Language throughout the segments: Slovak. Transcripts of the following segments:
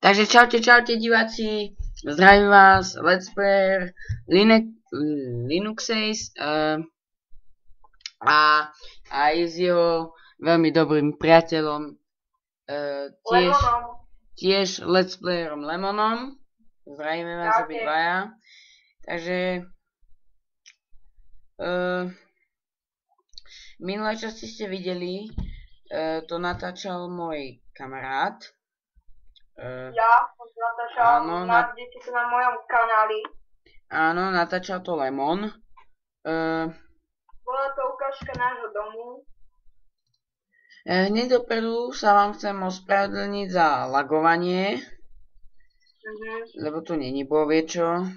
Takže čaute diváci, zdravím vás, Let's Player Linuxace a aj s jeho veľmi dobrým priateľom, tiež Let's Playerom Lemonom. Zdravíme vás obidvaja. Takže v minulej časti ste videli, to natáčal môj kamarát. Ja som to natáčal, nájdete to na mojom kanáli. Áno, natáčal to Lemon. Bola to ukážka nášho domu. Hneď dopredu sa vám chcem ospravedlniť za lagovanie, lebo tu není bohviečo,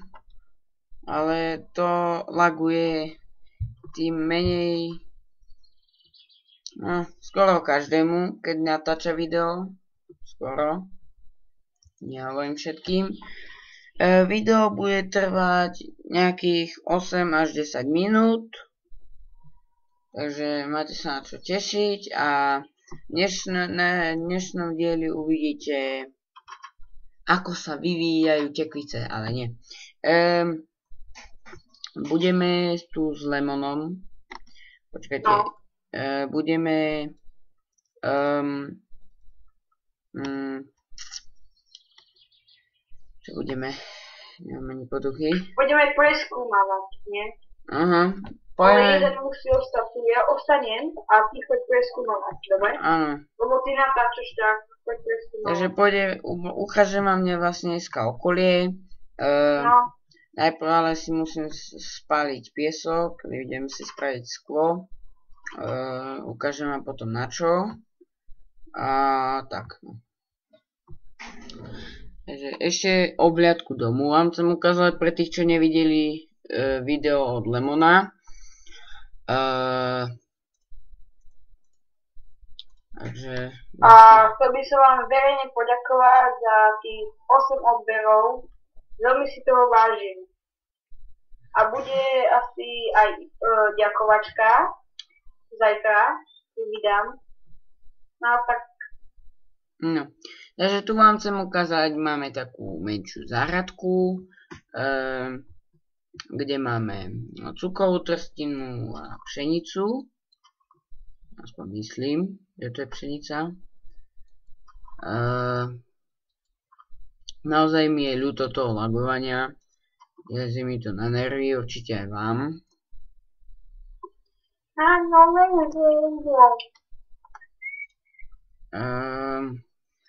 ale to laguje tým menej, skoro každému, keď natáča video, skoro. Nehovorím všetkým. Video bude trvať nejakých 8 až 10 minút. Takže máte sa na čo tešiť a na dnešnom dieli uvidíte, ako sa vyvíjajú tekvice, ale nie. Budeme tu s Lemonom. Počkajte. Budeme čo budeme? Nemáme ani poduchy. Budeme preskúmavať, nie? Aha. Ale jeden musí ostať tu, ja ostanem a ty choď preskúmavať, dobre? Áno. Lebo ty natáčaš tak, choď preskúmavať. Takže ukážem vám vlastne dneska okolie. Najprv ale si musím spáliť piesok, idem si spraviť sklo. Ukážem vám potom na čo. A tak. Takže ešte obhliadku domu vám chcem ukázať pre tých, čo nevideli video od Lemona. Takže... A chcel by som vám verejne poďakovať za tých 8 odberov. Veľmi si toho vážim. A bude asi aj ďakovačka. Zajtra si vydám. No tak. No. Takže tu vám chcem ukázať, máme takú menšiu záhradku, kde máme cukrovú trstinu a pšenicu. Aspoň myslím, že to je pšenica. Naozaj mi je ľúto toho lagovania. Lezie mi to na nervy, určite aj vám.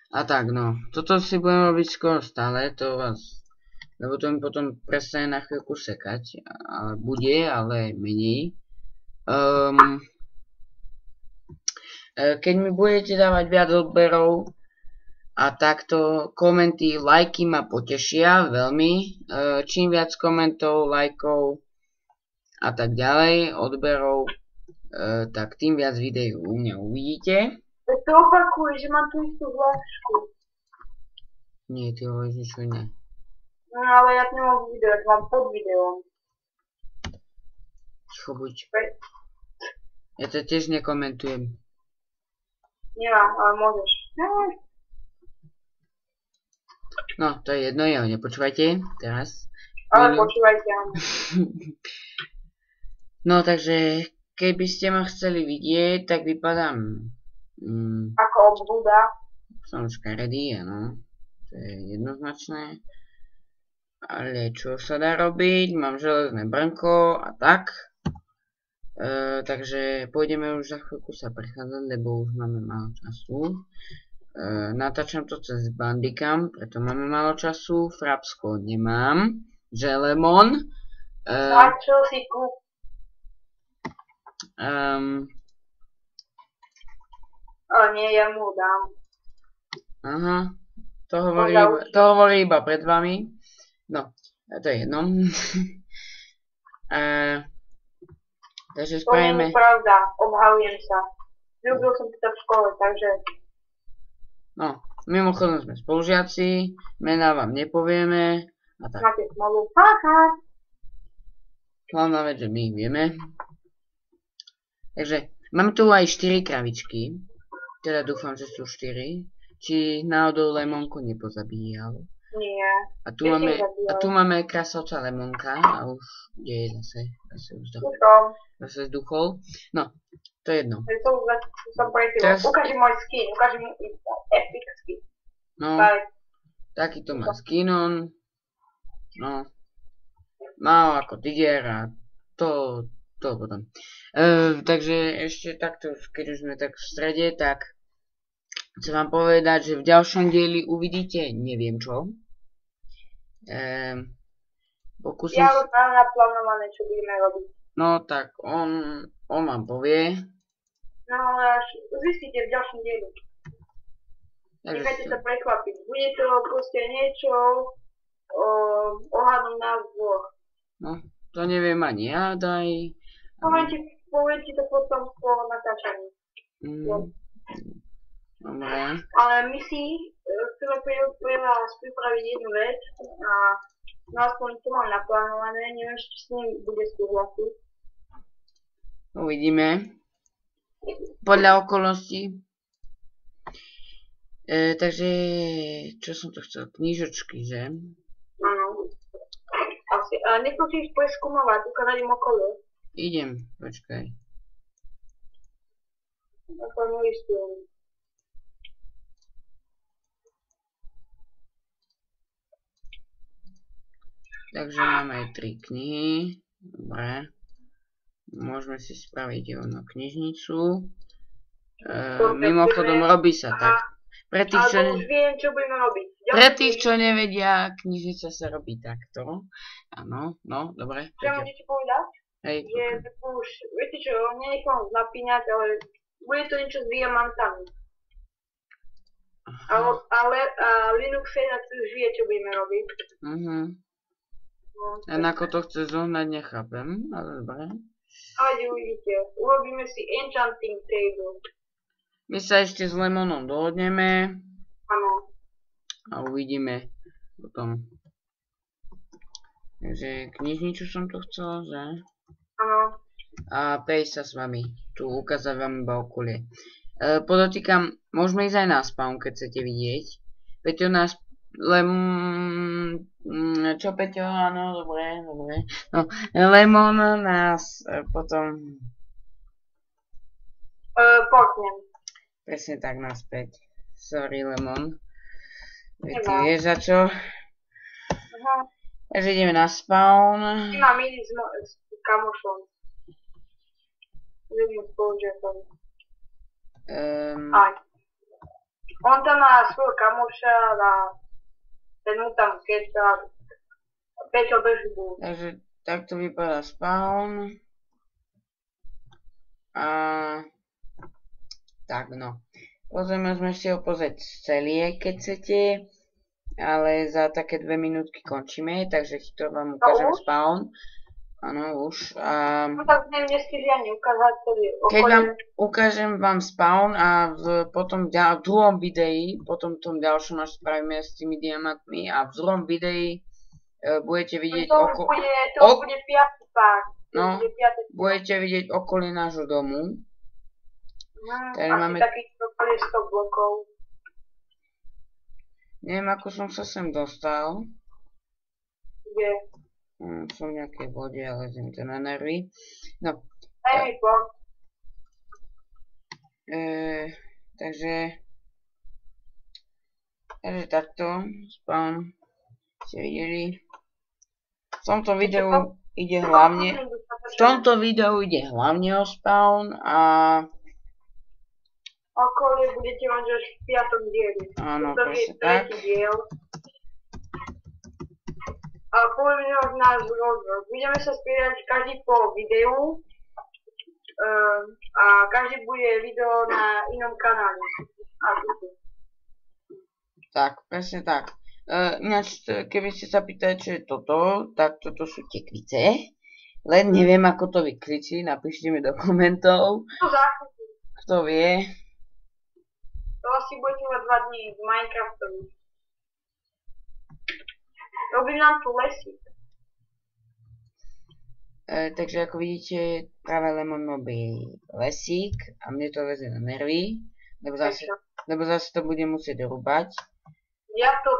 A tak no, toto si budem robiť skoro stále, lebo to mi potom prestane na chvíľku sekať, ale bude, ale menej. Keď mi budete dávať viac odberov a takto komenty, lajky ma potešia veľmi, čím viac komentov, lajkov a tak ďalej, odberov, tak tým viac videí u mňa uvidíte. Veď to opakuje, že mám tú istú hlášku. Nie, ty hovoríš niečo iné. No ale ja to nemám video, ja to mám pod videom. Ticho buď. Ja to tiež nekomentujem. Nemám, ale môžeš. No, to je jedno, nepočúvajte teraz. Ale počúvajte, áno. No, takže keby ste ma chceli vidieť, tak vypadám... Ako obľúda. Som škaredý, áno. To je jednoznačné. Ale čo sa dá robiť? Mám železné brnko a tak. Takže pôjdeme už za chvíľku sa prechádzať, lebo už máme málo času. Natáčam to cez Bandicam, preto máme málo času. Frapsko nemám. Že Lemon. A čo si kúp? Ale nie, ja mu dám. Aha, to hovorí iba pred vami. No, to je jedno. Takže spravíme... To nie je pravda, obhajujem sa. Ľúbil som to v škole, takže... No, mimochodom sme spolužiaci, mená vám nepovieme. A tak. Máte smolu, pácha. Hlavná vec, že my ich vieme. Takže, mám tu aj 4 kravičky. Teda dúfam, že sú 4. či náhodou Lemonku nepozabíjal. Nie. A tu máme krasavca Lemonka a už kde je zase zase zduchol. No, to je jedno. Ukáži môj skin, ukáži mu epic skin. No, takýto má skin on. No, mal ako tiger a to potom. Takže ešte takto, keď už sme tak v strede, tak chcem vám povedať, že v ďalšom dieli uvidíte neviem čo. Ja už mám naplánované, čo budeme robiť. No tak on vám povie. No ale až zistíte v ďalšom dieli. Nechajte sa prekvapiť. Bude to proste niečo ohľadom nás dvoch. No, to neviem ani ja, daj. Poviem ti to potom po natáčaní. Dobre. Ale my si chceme pre vás pripraviť jednu vec a no aspoň to mám naplánované, neviem, či s ním bude súhlasiť. Uvidíme. Podľa okolností. Takže, čo som to chcel? Knižočky, že? Áno. Asi. Ale nechceš preskúmovať, ukázať im okolie. Idem, počkaj. Ako nelistujem. Takže máme aj 3 knihy. Dobre. Môžeme si spraviť jednu knižnicu. Mimochodom robí sa tak. Pre tých, čo nevedia, knižnica sa robí takto. Áno, no, dobre. Čo môžete ti povedať? Hej. Že už, viete čo, nenechám zapínať, ale bude to niečo s diamantami. Ale Linux Federaci už vie, čo budeme robiť. Len ako to chce zohnať, nechápem, ale dobre. Ale uvidíte, urobíme si enchanting table. My sa ešte s Lemonom dohodneme. Áno. A uvidíme potom. Takže knižniču som to chcel, že? Áno. A prejsť sa s vami. Tu ukázať vám iba okolie. Podotýkam, môžeme ísť aj na spawn, keď chcete vidieť. Peťo nás... Čo Peťo? Áno, dobre. No, Lemon nás potom... Potnem. Presne tak naspäť. Sorry, Lemon. Ty vieš za čo? Takže ideme na spawn. Ty mám ísť s kamošom. Budeme spolužiakom. Aj. On tam má svojho kamoša a ten mu tam keca. Peťo držbu. Takže takto vypadá spawn. A... Tak no. Pozrieme sme si ho pozrieť celé, keď chcete. Ale za také 2 minútky končíme, takže to vám ukážem spawn. Áno, už. No tak nestiží ani ukázať celý okolie. Keď vám ukážem vám spawn a potom v druhom videi, potom v tom ďalšom až spravíme s tými diamantmi a v druhom videi budete vidieť To bude 5. pár. No, budete vidieť okolie nášho domu. Asi máme... takých 100 blokov. Neviem, ako som sa sem dostal. Kde? Som v nejakej vode, ale zem to na nervy. No. Daj mi po. Takže takto. Spawn. Ste videli. V tomto videu ide hlavne... V tomto videu ide hlavne o spawn a... Okolie budete mať až v 5. dieli. Áno, presne tak. A poviem už náš rozvoj. Budeme sa spievať každý po videu a každý bude video na inom kanále. Tak, presne tak. Ináč, keby ste sa pýtali, čo je toto, tak toto sú tekvice. Len neviem, ako to vykričí, napíšte mi do komentov. Kto vie. To asi budete mať 2 dní v Minecraftovi. Robím nám tu lesík. Takže ako vidíte, práve Lemon robí lesík a mne to veze na nervy. Lebo lebo zase to budem musieť rúbať. Ja to